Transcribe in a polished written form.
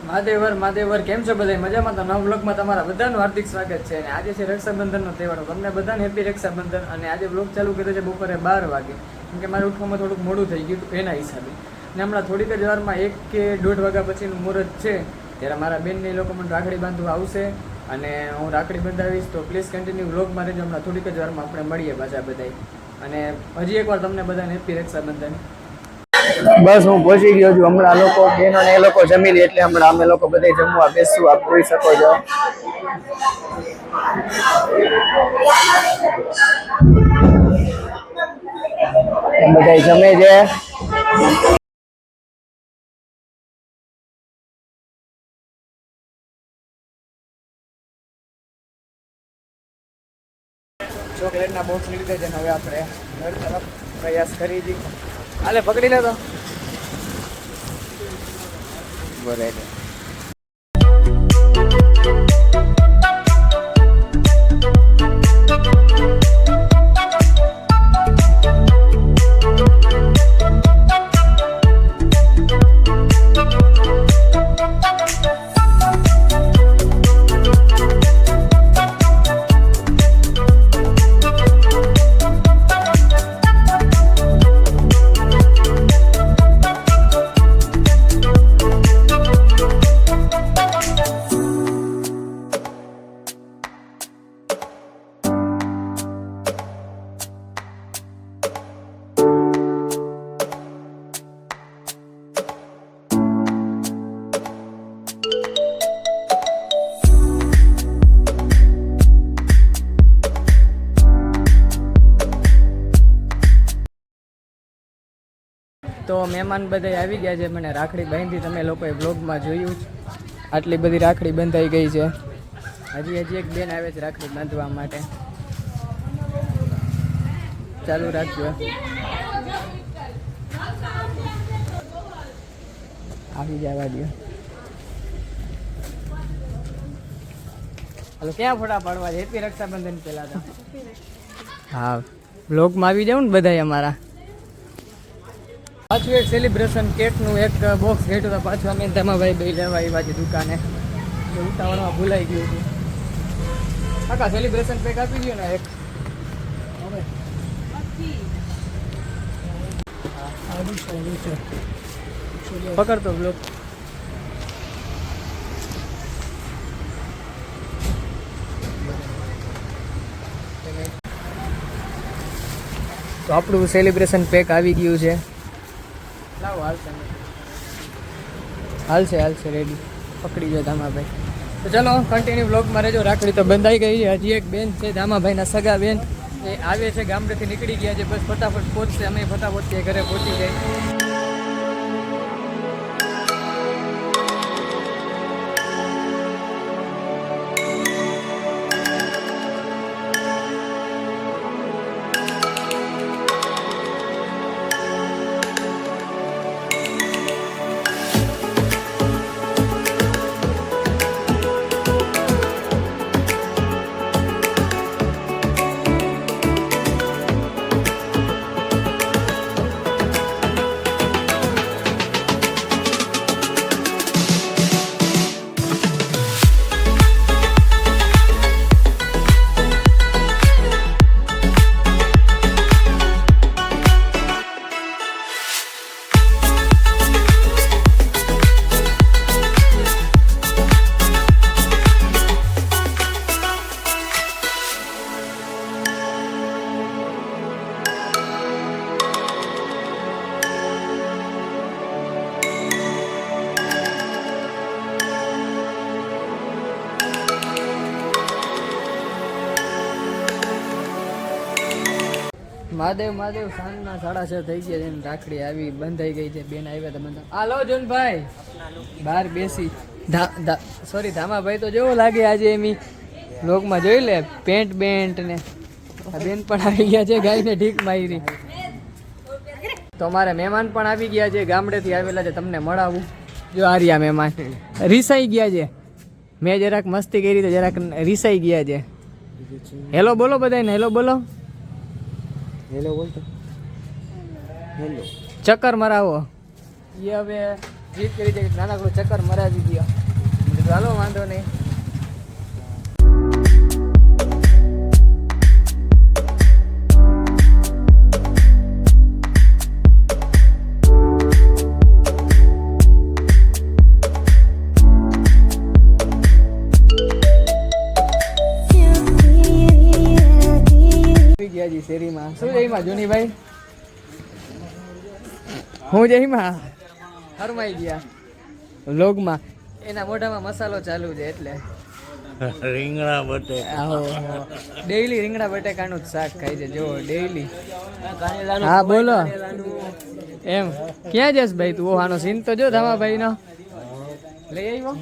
મહાદેવર કેમ છો બધા મજામાં? તો નવા બ્લોગમાં તમારા બધાનું હાર્દિક સ્વાગત છે. અને આજે છે રક્ષાબંધનનો તહેવાર. તમને બધાને હેપી રક્ષાબંધન. અને આજે બ્લોગ ચાલુ કર્યો છે બપોરે 12 વાગે, કેમ કે મારે ઉઠવામાં થોડુંક મોડું થઈ ગયું હતું એના હિસાબે. અને હમણાં થોડીક જ વારમાં 1 કે 1:30 વાગ્યા પછીનું મુહૂર્ત છે, ત્યારે મારા બેનને લોકો મને રાખડી બાંધવા આવશે અને હું રાખડી બંધાવીશ. તો પ્લીઝ કન્ટિન્યુ બ્લોગમાં રહેજો. હમણાં થોડીક જ વારમાં આપણે મળીએ પાછા બધાય. અને હજી એકવાર તમને બધાને હેપી રક્ષાબંધન. બસ હું પહોંચી ગયો છું. હમણાં લોકો બહેનો ને એ લોકો જમી લે એટલે હમણાં અમે લોકો બધા જમવા બેસશું. આપ જોઈ શકો છો. બધા જમે છે. ચોકલેટના બોક્સ લીધે છે. હવે આપણે ઘર તરફ પ્રયાસ કરી જી. હાલે પકડી લે તો બરાબર. તો મહેમાન બધા આવી ગયા છે. મને રાખડી બાંધી તમે લોકોએ બ્લોગમાં જોયું જ. આટલી બધી રાખડી બંધાઈ ગઈ છે. હજી એક બેન આવે છે રાખડી બાંધવા માટે. ચાલુ રાખજો. આવી જવા દો. હાલો ક્યાં ફોટા પાડવા છે? હેપી રક્ષાબંધન પેલા તો હા બ્લોગમાં આવી જાવ ને બધા અમારા. પાછું એક સેલિબ્રેશન કેકનું એક બોક્સ ઘેટું તો પાછું અમે ધમાભાઈ બે લેવા આવ્યા છે દુકાને. ઉતાવળમાં ભૂલાઈ ગયું હતું. કાકા સેલિબ્રેશન પેક આપી ગયો ને એક. પકડતો બ્લોક. તો આપણું સેલિબ્રેશન પેક આવી ગયું છે. લાવો હાલશે રેડી. પકડી જાઓ ધામાભાઈ. તો ચલો કન્ટિન્યુ બ્લોગમાં રહેજો. રાખડી તો બંધાઈ ગઈ છે. હજી એક બેન છે ધામાભાઈના સગા બેન, એ આવે છે. ગામડેથી નીકળી ગયા છે. બસ ફટાફટ પહોંચશે. અમે ફટાફટ ઘરે પહોંચી જાય. મહાદેવ સાંજના 6:30 થઈ ગયા છે. રાખડી આવી બંધાઈ ગઈ છે. બેન આવ્યા હતા બંધા. હાલો જોનભાઈ બહાર બેસી. સોરી ધામાભાઈ તો જેવો લાગે આજે એમી બ્લોગમાં જોઈ લે. પેન્ટ ને બેન પણ આવી ગયા છે. ગાયને ઢીક મારી. તો અમારે મહેમાન પણ આવી ગયા છે. ગામડેથી આવેલા છે. તમને મળાવું. જો આર્યા મહેમાન રીસાઈ ગયા છે. મેં જરાક મસ્તી કરી તો જરાક રીસાઈ ગયા છે. હેલો બોલો બધાને. હેલો બોલો. હેલો બોલતો. હેલો. ચક્કર મરાવો. એ હવે જીત કરી છે. નાનકડું ચક્કર મરાવી દો. ચાલો વાંધો નહીં. ગયા શેરીમાં શું જઈમાં જૂનીભાઈ હું જઈમાં હરમાઈ ગયા વ્લોગમાં એના મોઢામાં મસાલો ચાલુ છે એટલે રીંગણા બટેકા ડેઈલી રીંગણા બટેકાનું જ શાક ખાય છે જો ડેઈલી. હા બોલો એમ ક્યાં જશ ભાઈ તું આનો સીન તો જો ધામાભાઈ નો લઈ આવ્યો